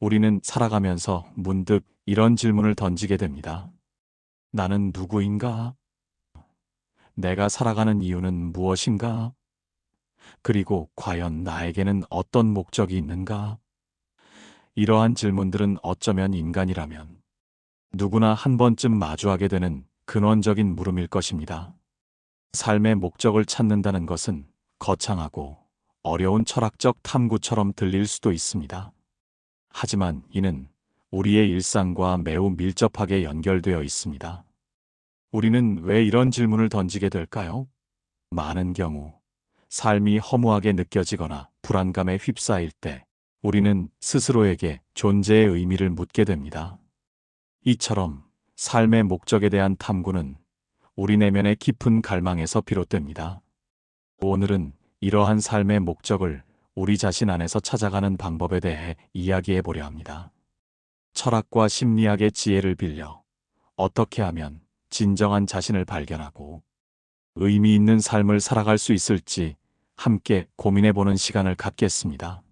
우리는 살아가면서 문득 이런 질문을 던지게 됩니다. 나는 누구인가? 내가 살아가는 이유는 무엇인가? 그리고 과연 나에게는 어떤 목적이 있는가? 이러한 질문들은 어쩌면 인간이라면 누구나 한 번쯤 마주하게 되는 근원적인 물음일 것입니다. 삶의 목적을 찾는다는 것은 거창하고 어려운 철학적 탐구처럼 들릴 수도 있습니다. 하지만 이는 우리의 일상과 매우 밀접하게 연결되어 있습니다. 우리는 왜 이런 질문을 던지게 될까요? 많은 경우 삶이 허무하게 느껴지거나 불안감에 휩싸일 때 우리는 스스로에게 존재의 의미를 묻게 됩니다. 이처럼 삶의 목적에 대한 탐구는 우리 내면의 깊은 갈망에서 비롯됩니다. 오늘은 이러한 삶의 목적을 우리 자신 안에서 찾아가는 방법에 대해 이야기해 보려 합니다. 철학과 심리학의 지혜를 빌려 어떻게 하면 진정한 자신을 발견하고 의미 있는 삶을 살아갈 수 있을지 함께 고민해 보는 시간을 갖겠습니다.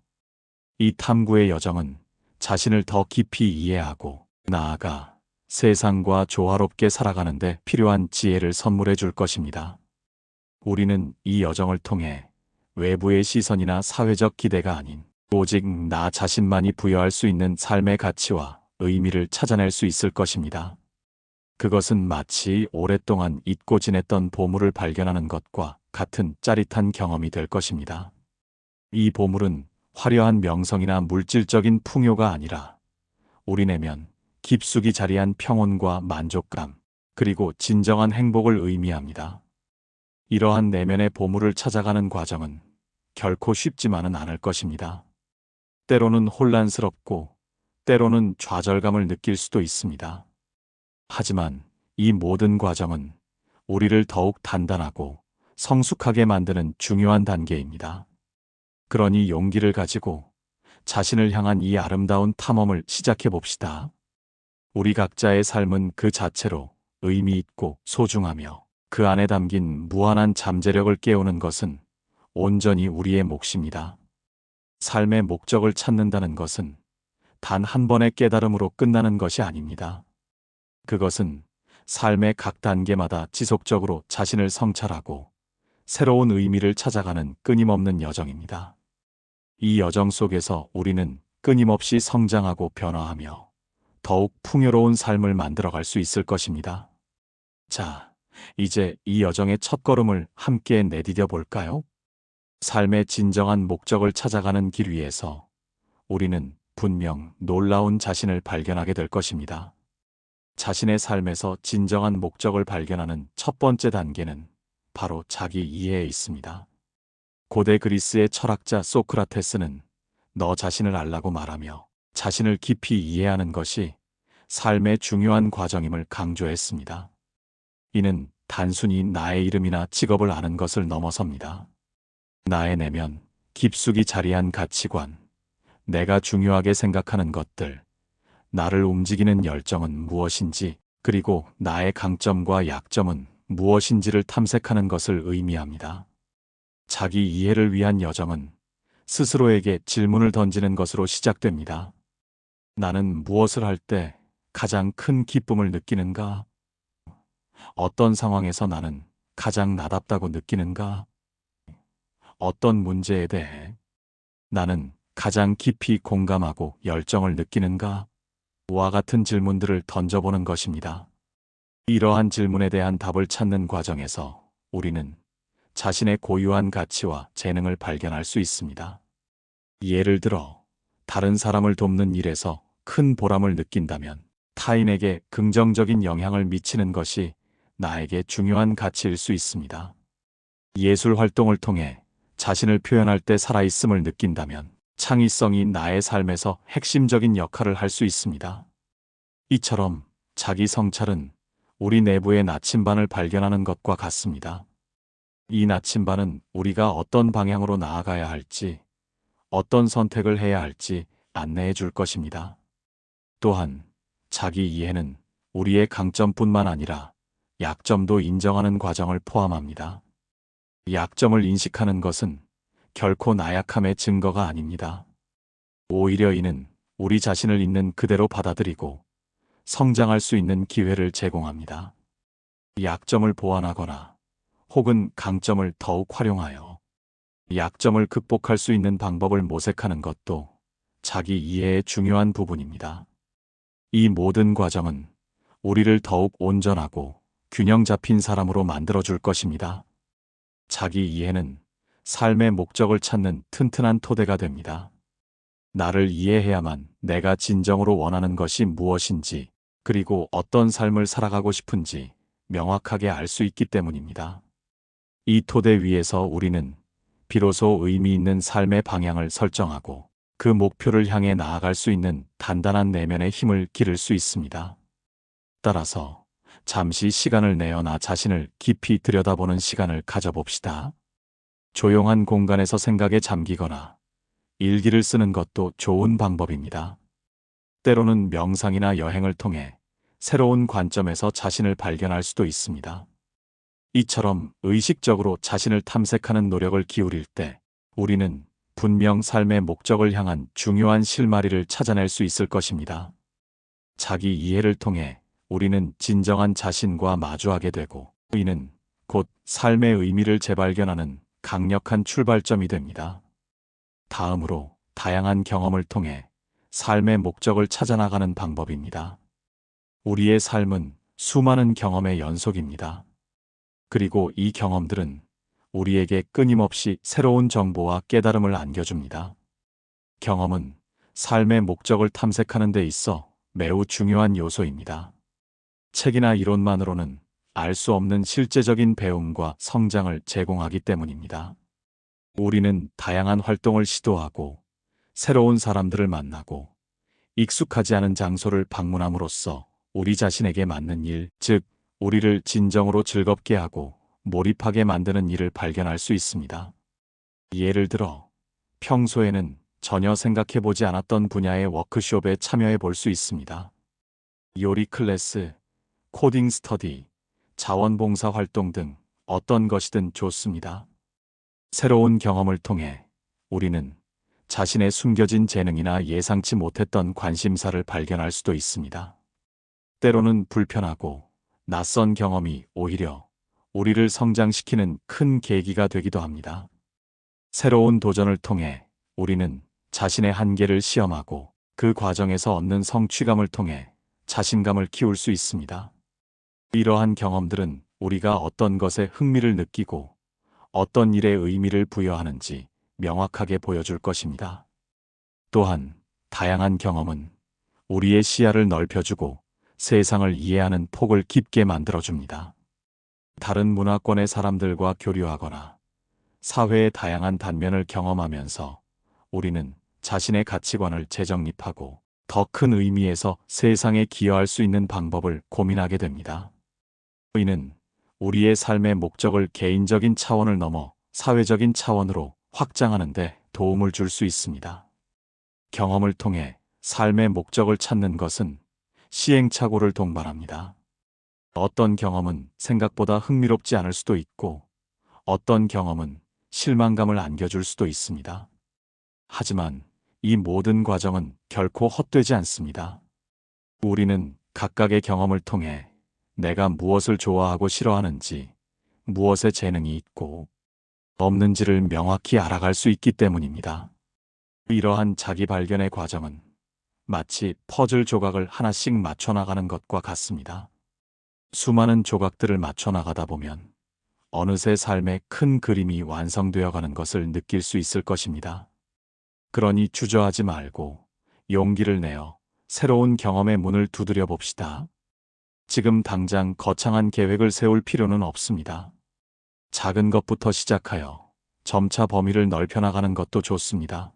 이 탐구의 여정은 자신을 더 깊이 이해하고 나아가 세상과 조화롭게 살아가는 데 필요한 지혜를 선물해 줄 것입니다. 우리는 이 여정을 통해 외부의 시선이나 사회적 기대가 아닌 오직 나 자신만이 부여할 수 있는 삶의 가치와 의미를 찾아낼 수 있을 것입니다. 그것은 마치 오랫동안 잊고 지냈던 보물을 발견하는 것과 같은 짜릿한 경험이 될 것입니다. 이 보물은 화려한 명성이나 물질적인 풍요가 아니라 우리 내면 깊숙이 자리한 평온과 만족감, 그리고 진정한 행복을 의미합니다. 이러한 내면의 보물을 찾아가는 과정은 결코 쉽지만은 않을 것입니다. 때로는 혼란스럽고 때로는 좌절감을 느낄 수도 있습니다. 하지만 이 모든 과정은 우리를 더욱 단단하고 성숙하게 만드는 중요한 단계입니다. 그러니 용기를 가지고 자신을 향한 이 아름다운 탐험을 시작해 봅시다. 우리 각자의 삶은 그 자체로 의미 있고 소중하며 그 안에 담긴 무한한 잠재력을 깨우는 것은 온전히 우리의 몫입니다. 삶의 목적을 찾는다는 것은 단 한 번의 깨달음으로 끝나는 것이 아닙니다. 그것은 삶의 각 단계마다 지속적으로 자신을 성찰하고 새로운 의미를 찾아가는 끊임없는 여정입니다. 이 여정 속에서 우리는 끊임없이 성장하고 변화하며 더욱 풍요로운 삶을 만들어갈 수 있을 것입니다. 자, 이제 이 여정의 첫걸음을 함께 내디뎌 볼까요? 삶의 진정한 목적을 찾아가는 길 위에서 우리는 분명 놀라운 자신을 발견하게 될 것입니다. 자신의 삶에서 진정한 목적을 발견하는 첫 번째 단계는 바로 자기 이해에 있습니다. 고대 그리스의 철학자 소크라테스는 너 자신을 알라고 말하며 자신을 깊이 이해하는 것이 삶의 중요한 과정임을 강조했습니다. 이는 단순히 나의 이름이나 직업을 아는 것을 넘어섭니다. 나의 내면, 깊숙이 자리한 가치관, 내가 중요하게 생각하는 것들, 나를 움직이는 열정은 무엇인지, 그리고 나의 강점과 약점은 무엇인지를 탐색하는 것을 의미합니다. 자기 이해를 위한 여정은 스스로에게 질문을 던지는 것으로 시작됩니다. 나는 무엇을 할 때 가장 큰 기쁨을 느끼는가? 어떤 상황에서 나는 가장 나답다고 느끼는가? 어떤 문제에 대해 나는 가장 깊이 공감하고 열정을 느끼는가? 와 같은 질문들을 던져보는 것입니다. 이러한 질문에 대한 답을 찾는 과정에서 우리는 자신의 고유한 가치와 재능을 발견할 수 있습니다. 예를 들어, 다른 사람을 돕는 일에서 큰 보람을 느낀다면 타인에게 긍정적인 영향을 미치는 것이 나에게 중요한 가치일 수 있습니다. 예술 활동을 통해 자신을 표현할 때 살아있음을 느낀다면 창의성이 나의 삶에서 핵심적인 역할을 할 수 있습니다. 이처럼 자기 성찰은 우리 내부의 나침반을 발견하는 것과 같습니다. 이 나침반은 우리가 어떤 방향으로 나아가야 할지, 어떤 선택을 해야 할지 안내해 줄 것입니다. 또한 자기 이해는 우리의 강점뿐만 아니라 약점도 인정하는 과정을 포함합니다. 약점을 인식하는 것은 결코 나약함의 증거가 아닙니다. 오히려 이는 우리 자신을 있는 그대로 받아들이고 성장할 수 있는 기회를 제공합니다. 약점을 보완하거나 혹은 강점을 더욱 활용하여 약점을 극복할 수 있는 방법을 모색하는 것도 자기 이해의 중요한 부분입니다. 이 모든 과정은 우리를 더욱 온전하고 균형 잡힌 사람으로 만들어줄 것입니다. 자기 이해는 삶의 목적을 찾는 튼튼한 토대가 됩니다. 나를 이해해야만 내가 진정으로 원하는 것이 무엇인지, 그리고 어떤 삶을 살아가고 싶은지 명확하게 알 수 있기 때문입니다. 이 토대 위에서 우리는 비로소 의미 있는 삶의 방향을 설정하고 그 목표를 향해 나아갈 수 있는 단단한 내면의 힘을 기를 수 있습니다. 따라서 잠시 시간을 내어 나 자신을 깊이 들여다보는 시간을 가져봅시다. 조용한 공간에서 생각에 잠기거나 일기를 쓰는 것도 좋은 방법입니다. 때로는 명상이나 여행을 통해 새로운 관점에서 자신을 발견할 수도 있습니다. 이처럼 의식적으로 자신을 탐색하는 노력을 기울일 때 우리는 분명 삶의 목적을 향한 중요한 실마리를 찾아낼 수 있을 것입니다. 자기 이해를 통해 우리는 진정한 자신과 마주하게 되고 이는 곧 삶의 의미를 재발견하는 강력한 출발점이 됩니다. 다음으로 다양한 경험을 통해 삶의 목적을 찾아나가는 방법입니다. 우리의 삶은 수많은 경험의 연속입니다. 그리고 이 경험들은 우리에게 끊임없이 새로운 정보와 깨달음을 안겨줍니다. 경험은 삶의 목적을 탐색하는 데 있어 매우 중요한 요소입니다. 책이나 이론만으로는 알 수 없는 실제적인 배움과 성장을 제공하기 때문입니다. 우리는 다양한 활동을 시도하고 새로운 사람들을 만나고 익숙하지 않은 장소를 방문함으로써 우리 자신에게 맞는 일, 즉 우리를 진정으로 즐겁게 하고 몰입하게 만드는 일을 발견할 수 있습니다. 예를 들어 평소에는 전혀 생각해보지 않았던 분야의 워크숍에 참여해 볼 수 있습니다. 요리 클래스, 코딩 스터디, 자원봉사 활동 등 어떤 것이든 좋습니다. 새로운 경험을 통해 우리는 자신의 숨겨진 재능이나 예상치 못했던 관심사를 발견할 수도 있습니다. 때로는 불편하고 낯선 경험이 오히려 우리를 성장시키는 큰 계기가 되기도 합니다. 새로운 도전을 통해 우리는 자신의 한계를 시험하고 그 과정에서 얻는 성취감을 통해 자신감을 키울 수 있습니다. 이러한 경험들은 우리가 어떤 것에 흥미를 느끼고 어떤 일에 의미를 부여하는지 명확하게 보여줄 것입니다. 또한 다양한 경험은 우리의 시야를 넓혀주고 세상을 이해하는 폭을 깊게 만들어줍니다. 다른 문화권의 사람들과 교류하거나 사회의 다양한 단면을 경험하면서 우리는 자신의 가치관을 재정립하고 더 큰 의미에서 세상에 기여할 수 있는 방법을 고민하게 됩니다. 이는 우리의 삶의 목적을 개인적인 차원을 넘어 사회적인 차원으로 확장하는 데 도움을 줄 수 있습니다. 경험을 통해 삶의 목적을 찾는 것은 시행착오를 동반합니다. 어떤 경험은 생각보다 흥미롭지 않을 수도 있고 어떤 경험은 실망감을 안겨줄 수도 있습니다. 하지만 이 모든 과정은 결코 헛되지 않습니다. 우리는 각각의 경험을 통해 내가 무엇을 좋아하고 싫어하는지, 무엇에 재능이 있고 없는지를 명확히 알아갈 수 있기 때문입니다. 이러한 자기 발견의 과정은 마치 퍼즐 조각을 하나씩 맞춰나가는 것과 같습니다. 수많은 조각들을 맞춰나가다 보면 어느새 삶의 큰 그림이 완성되어 가는 것을 느낄 수 있을 것입니다. 그러니 주저하지 말고 용기를 내어 새로운 경험의 문을 두드려 봅시다. 지금 당장 거창한 계획을 세울 필요는 없습니다. 작은 것부터 시작하여 점차 범위를 넓혀나가는 것도 좋습니다.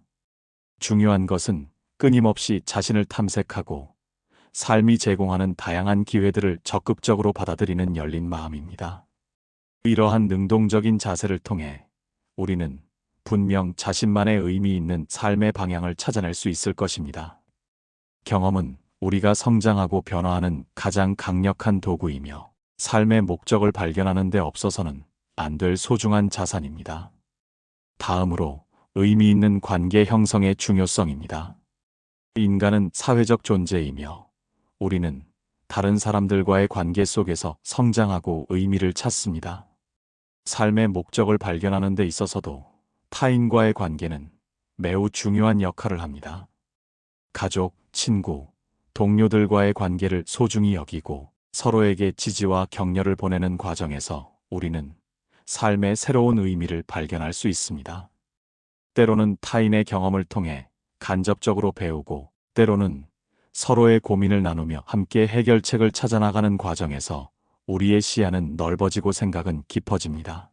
중요한 것은 끊임없이 자신을 탐색하고 삶이 제공하는 다양한 기회들을 적극적으로 받아들이는 열린 마음입니다. 이러한 능동적인 자세를 통해 우리는 분명 자신만의 의미 있는 삶의 방향을 찾아낼 수 있을 것입니다. 경험은 우리가 성장하고 변화하는 가장 강력한 도구이며 삶의 목적을 발견하는 데 없어서는 안 될 소중한 자산입니다. 다음으로 의미 있는 관계 형성의 중요성입니다. 인간은 사회적 존재이며 우리는 다른 사람들과의 관계 속에서 성장하고 의미를 찾습니다. 삶의 목적을 발견하는 데 있어서도 타인과의 관계는 매우 중요한 역할을 합니다. 가족, 친구, 동료들과의 관계를 소중히 여기고 서로에게 지지와 격려를 보내는 과정에서 우리는 삶의 새로운 의미를 발견할 수 있습니다. 때로는 타인의 경험을 통해 간접적으로 배우고, 때로는 서로의 고민을 나누며 함께 해결책을 찾아나가는 과정에서 우리의 시야는 넓어지고 생각은 깊어집니다.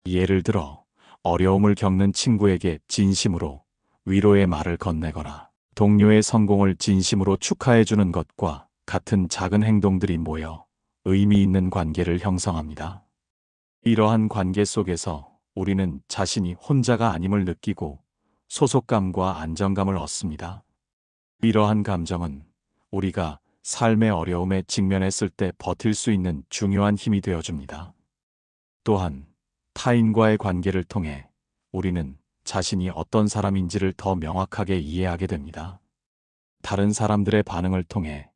예를 들어, 어려움을 겪는 친구에게 진심으로 위로의 말을 건네거나 동료의 성공을 진심으로 축하해주는 것과 같은 작은 행동들이 모여 의미 있는 관계를 형성합니다. 이러한 관계 속에서 우리는 자신이 혼자가 아님을 느끼고 소속감과 안정감을 얻습니다. 이러한 감정은 우리가 삶의 어려움에 직면했을 때 버틸 수 있는 중요한 힘이 되어줍니다. 또한 타인과의 관계를 통해 우리는 자신이 어떤 사람인지를 더 명확하게 이해하게 됩니다. 다른 사람들의 반응을 통해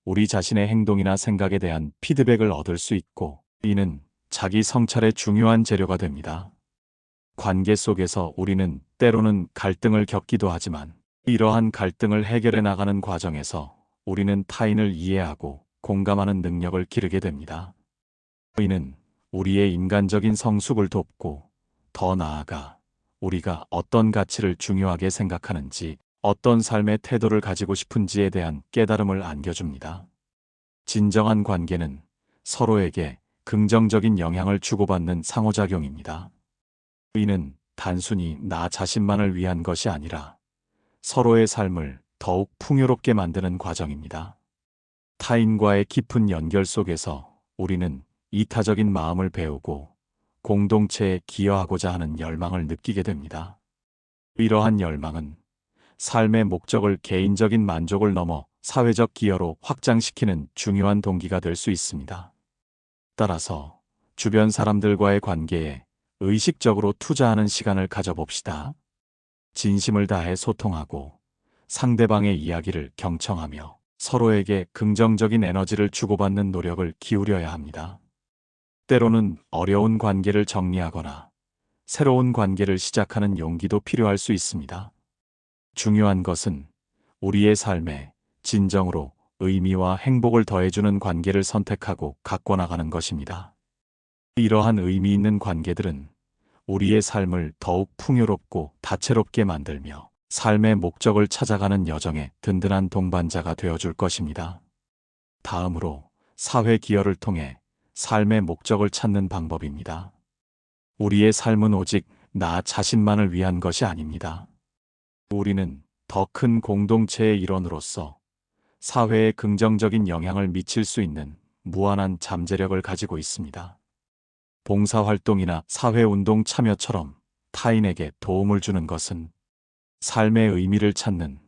우리 자신의 행동이나 생각에 대한 피드백을 얻을 수 있고, 이는 자기 성찰의 중요한 재료가 됩니다. 관계 속에서 우리는 때로는 갈등을 겪기도 하지만, 이러한 갈등을 해결해 나가는 과정에서 우리는 타인을 이해하고 공감하는 능력을 기르게 됩니다. 이는 우리의 인간적인 성숙을 돕고, 더 나아가 우리가 어떤 가치를 중요하게 생각하는지, 어떤 삶의 태도를 가지고 싶은지에 대한 깨달음을 안겨줍니다. 진정한 관계는 서로에게 긍정적인 영향을 주고받는 상호작용입니다. 이는 단순히 나 자신만을 위한 것이 아니라 서로의 삶을 더욱 풍요롭게 만드는 과정입니다. 타인과의 깊은 연결 속에서 우리는 이타적인 마음을 배우고 공동체에 기여하고자 하는 열망을 느끼게 됩니다. 이러한 열망은 삶의 목적을 개인적인 만족을 넘어 사회적 기여로 확장시키는 중요한 동기가 될 수 있습니다. 따라서 주변 사람들과의 관계에 의식적으로 투자하는 시간을 가져봅시다. 진심을 다해 소통하고 상대방의 이야기를 경청하며 서로에게 긍정적인 에너지를 주고받는 노력을 기울여야 합니다. 때로는 어려운 관계를 정리하거나 새로운 관계를 시작하는 용기도 필요할 수 있습니다. 중요한 것은 우리의 삶에 진정으로 의미와 행복을 더해주는 관계를 선택하고 갖고 나가는 것입니다. 이러한 의미 있는 관계들은 우리의 삶을 더욱 풍요롭고 다채롭게 만들며 삶의 목적을 찾아가는 여정에 든든한 동반자가 되어줄 것입니다. 다음으로 사회 기여를 통해 삶의 목적을 찾는 방법입니다. 우리의 삶은 오직 나 자신만을 위한 것이 아닙니다. 우리는 더 큰 공동체의 일원으로서 사회에 긍정적인 영향을 미칠 수 있는 무한한 잠재력을 가지고 있습니다. 봉사활동이나 사회운동 참여처럼 타인에게 도움을 주는 것은 삶의 의미를 찾는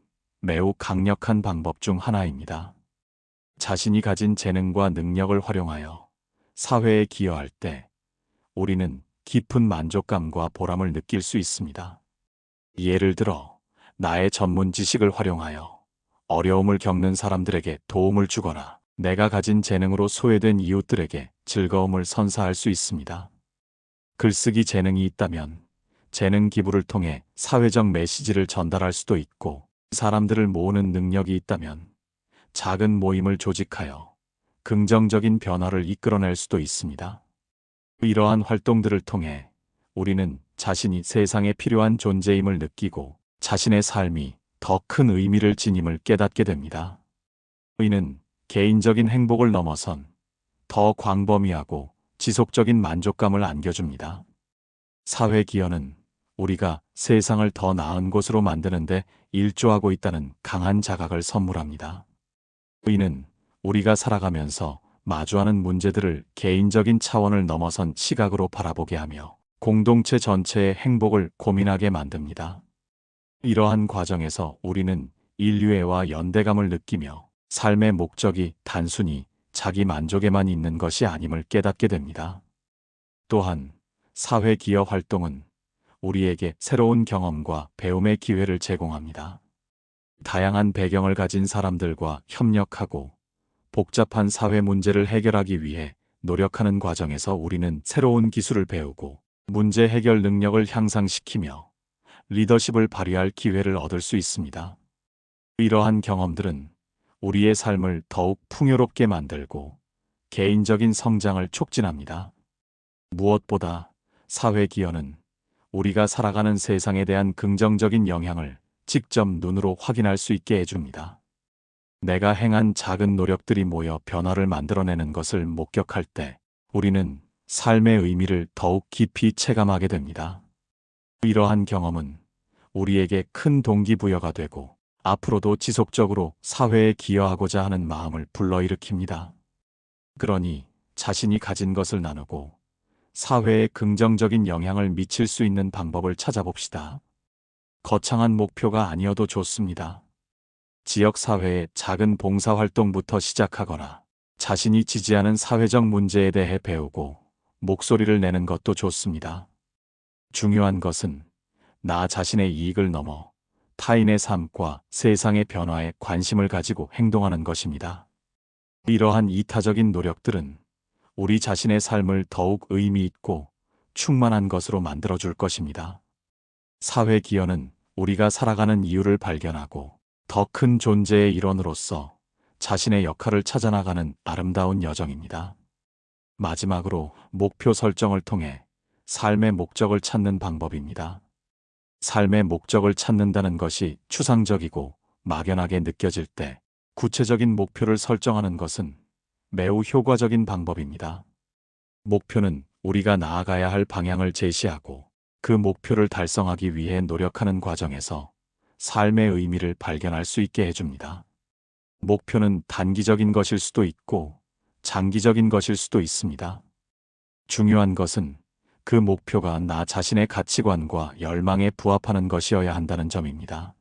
매우 강력한 방법 중 하나입니다. 자신이 가진 재능과 능력을 활용하여 사회에 기여할 때 우리는 깊은 만족감과 보람을 느낄 수 있습니다. 예를 들어, 나의 전문 지식을 활용하여 어려움을 겪는 사람들에게 도움을 주거나 내가 가진 재능으로 소외된 이웃들에게 즐거움을 선사할 수 있습니다. 글쓰기 재능이 있다면 재능 기부를 통해 사회적 메시지를 전달할 수도 있고, 사람들을 모으는 능력이 있다면 작은 모임을 조직하여 긍정적인 변화를 이끌어낼 수도 있습니다. 이러한 활동들을 통해 우리는 자신이 세상에 필요한 존재임을 느끼고 자신의 삶이 더 큰 의미를 지님을 깨닫게 됩니다. 이는 개인적인 행복을 넘어선 더 광범위하고 지속적인 만족감을 안겨줍니다. 사회 기여는 우리가 세상을 더 나은 곳으로 만드는데 일조하고 있다는 강한 자각을 선물합니다. 이는 우리가 살아가면서 마주하는 문제들을 개인적인 차원을 넘어선 시각으로 바라보게 하며 공동체 전체의 행복을 고민하게 만듭니다. 이러한 과정에서 우리는 인류애와 연대감을 느끼며 삶의 목적이 단순히 자기 만족에만 있는 것이 아님을 깨닫게 됩니다. 또한 사회 기여 활동은 우리에게 새로운 경험과 배움의 기회를 제공합니다. 다양한 배경을 가진 사람들과 협력하고 복잡한 사회 문제를 해결하기 위해 노력하는 과정에서 우리는 새로운 기술을 배우고 문제 해결 능력을 향상시키며 리더십을 발휘할 기회를 얻을 수 있습니다. 이러한 경험들은 우리의 삶을 더욱 풍요롭게 만들고 개인적인 성장을 촉진합니다. 무엇보다 사회 기여는 우리가 살아가는 세상에 대한 긍정적인 영향을 직접 눈으로 확인할 수 있게 해줍니다. 내가 행한 작은 노력들이 모여 변화를 만들어내는 것을 목격할 때 우리는 삶의 의미를 더욱 깊이 체감하게 됩니다. 이러한 경험은 우리에게 큰 동기부여가 되고 앞으로도 지속적으로 사회에 기여하고자 하는 마음을 불러일으킵니다. 그러니 자신이 가진 것을 나누고 사회에 긍정적인 영향을 미칠 수 있는 방법을 찾아봅시다. 거창한 목표가 아니어도 좋습니다. 지역사회의 작은 봉사활동부터 시작하거나 자신이 지지하는 사회적 문제에 대해 배우고 목소리를 내는 것도 좋습니다. 중요한 것은 나 자신의 이익을 넘어 타인의 삶과 세상의 변화에 관심을 가지고 행동하는 것입니다. 이러한 이타적인 노력들은 우리 자신의 삶을 더욱 의미 있고 충만한 것으로 만들어줄 것입니다. 사회 기여는 우리가 살아가는 이유를 발견하고 더 큰 존재의 일원으로서 자신의 역할을 찾아나가는 아름다운 여정입니다. 마지막으로 목표 설정을 통해 삶의 목적을 찾는 방법입니다. 삶의 목적을 찾는다는 것이 추상적이고 막연하게 느껴질 때 구체적인 목표를 설정하는 것은 매우 효과적인 방법입니다. 목표는 우리가 나아가야 할 방향을 제시하고 그 목표를 달성하기 위해 노력하는 과정에서 삶의 의미를 발견할 수 있게 해줍니다. 목표는 단기적인 것일 수도 있고 장기적인 것일 수도 있습니다. 중요한 것은 그 목표가 나 자신의 가치관과 열망에 부합하는 것이어야 한다는 점입니다.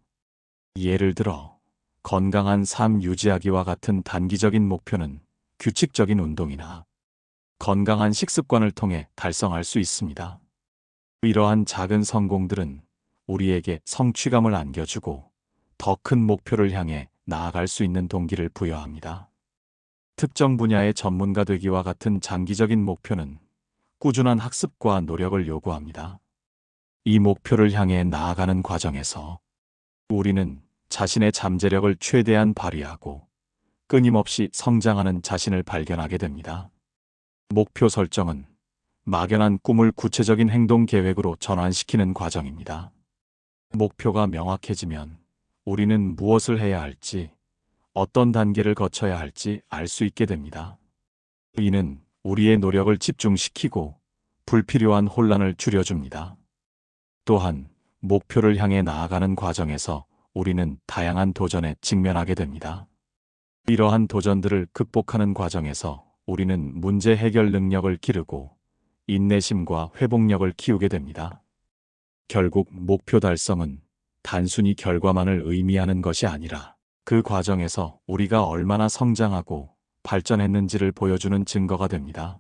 예를 들어 건강한 삶 유지하기와 같은 단기적인 목표는 규칙적인 운동이나 건강한 식습관을 통해 달성할 수 있습니다. 이러한 작은 성공들은 우리에게 성취감을 안겨주고 더 큰 목표를 향해 나아갈 수 있는 동기를 부여합니다. 특정 분야의 전문가 되기와 같은 장기적인 목표는 꾸준한 학습과 노력을 요구합니다. 이 목표를 향해 나아가는 과정에서 우리는 자신의 잠재력을 최대한 발휘하고 끊임없이 성장하는 자신을 발견하게 됩니다. 목표 설정은 막연한 꿈을 구체적인 행동 계획으로 전환시키는 과정입니다. 목표가 명확해지면 우리는 무엇을 해야 할지, 어떤 단계를 거쳐야 할지 알 수 있게 됩니다. 이는 우리의 노력을 집중시키고 불필요한 혼란을 줄여줍니다. 또한 목표를 향해 나아가는 과정에서 우리는 다양한 도전에 직면하게 됩니다. 이러한 도전들을 극복하는 과정에서 우리는 문제 해결 능력을 기르고 인내심과 회복력을 키우게 됩니다. 결국 목표 달성은 단순히 결과만을 의미하는 것이 아니라 그 과정에서 우리가 얼마나 성장하고 발전했는지를 보여주는 증거가 됩니다.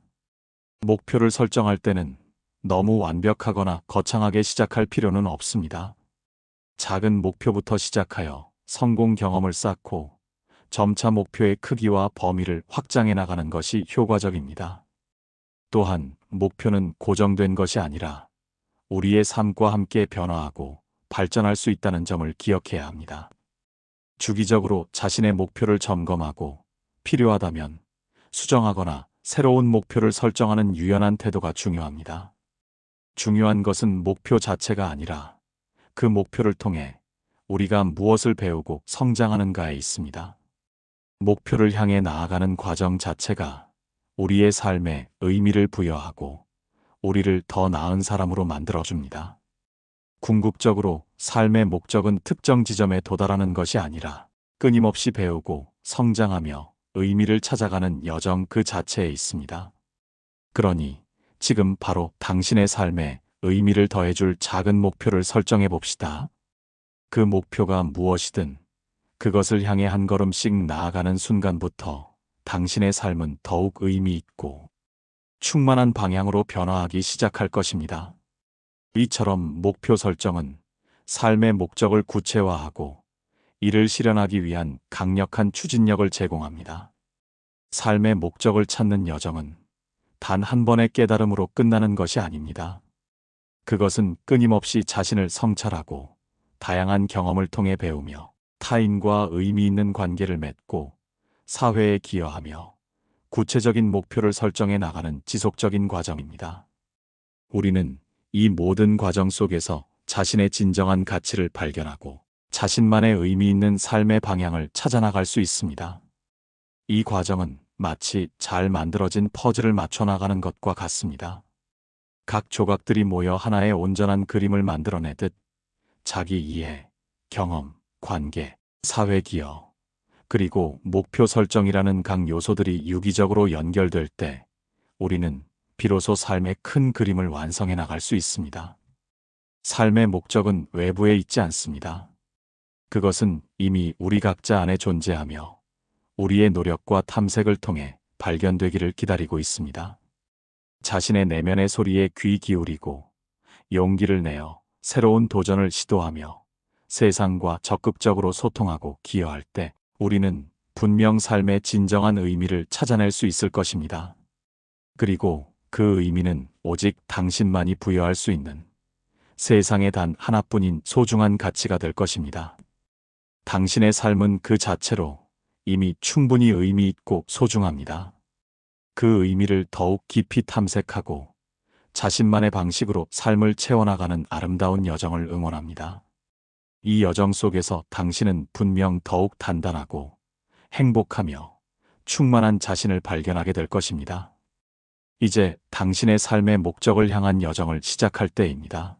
목표를 설정할 때는 너무 완벽하거나 거창하게 시작할 필요는 없습니다. 작은 목표부터 시작하여 성공 경험을 쌓고 점차 목표의 크기와 범위를 확장해 나가는 것이 효과적입니다. 또한 목표는 고정된 것이 아니라 우리의 삶과 함께 변화하고 발전할 수 있다는 점을 기억해야 합니다. 주기적으로 자신의 목표를 점검하고 필요하다면 수정하거나 새로운 목표를 설정하는 유연한 태도가 중요합니다. 중요한 것은 목표 자체가 아니라 그 목표를 통해 우리가 무엇을 배우고 성장하는가에 있습니다. 목표를 향해 나아가는 과정 자체가 우리의 삶에 의미를 부여하고 우리를 더 나은 사람으로 만들어줍니다. 궁극적으로 삶의 목적은 특정 지점에 도달하는 것이 아니라 끊임없이 배우고 성장하며 의미를 찾아가는 여정 그 자체에 있습니다. 그러니 지금 바로 당신의 삶에 의미를 더해줄 작은 목표를 설정해 봅시다. 그 목표가 무엇이든 그것을 향해 한 걸음씩 나아가는 순간부터 당신의 삶은 더욱 의미 있고 충만한 방향으로 변화하기 시작할 것입니다. 이처럼 목표 설정은 삶의 목적을 구체화하고 이를 실현하기 위한 강력한 추진력을 제공합니다. 삶의 목적을 찾는 여정은 단 한 번의 깨달음으로 끝나는 것이 아닙니다. 그것은 끊임없이 자신을 성찰하고 다양한 경험을 통해 배우며 타인과 의미 있는 관계를 맺고 사회에 기여하며 구체적인 목표를 설정해 나가는 지속적인 과정입니다. 우리는 이 모든 과정 속에서 자신의 진정한 가치를 발견하고 자신만의 의미 있는 삶의 방향을 찾아나갈 수 있습니다. 이 과정은 마치 잘 만들어진 퍼즐을 맞춰 나가는 것과 같습니다. 각 조각들이 모여 하나의 온전한 그림을 만들어내듯 자기 이해, 경험, 관계, 사회 기여, 그리고 목표 설정이라는 각 요소들이 유기적으로 연결될 때 우리는 비로소 삶의 큰 그림을 완성해 나갈 수 있습니다. 삶의 목적은 외부에 있지 않습니다. 그것은 이미 우리 각자 안에 존재하며 우리의 노력과 탐색을 통해 발견되기를 기다리고 있습니다. 자신의 내면의 소리에 귀 기울이고 용기를 내어 새로운 도전을 시도하며 세상과 적극적으로 소통하고 기여할 때 우리는 분명 삶의 진정한 의미를 찾아낼 수 있을 것입니다. 그리고 그 의미는 오직 당신만이 부여할 수 있는 세상에 단 하나뿐인 소중한 가치가 될 것입니다. 당신의 삶은 그 자체로 이미 충분히 의미 있고 소중합니다. 그 의미를 더욱 깊이 탐색하고 자신만의 방식으로 삶을 채워나가는 아름다운 여정을 응원합니다. 이 여정 속에서 당신은 분명 더욱 단단하고 행복하며 충만한 자신을 발견하게 될 것입니다. 이제 당신의 삶의 목적을 향한 여정을 시작할 때입니다.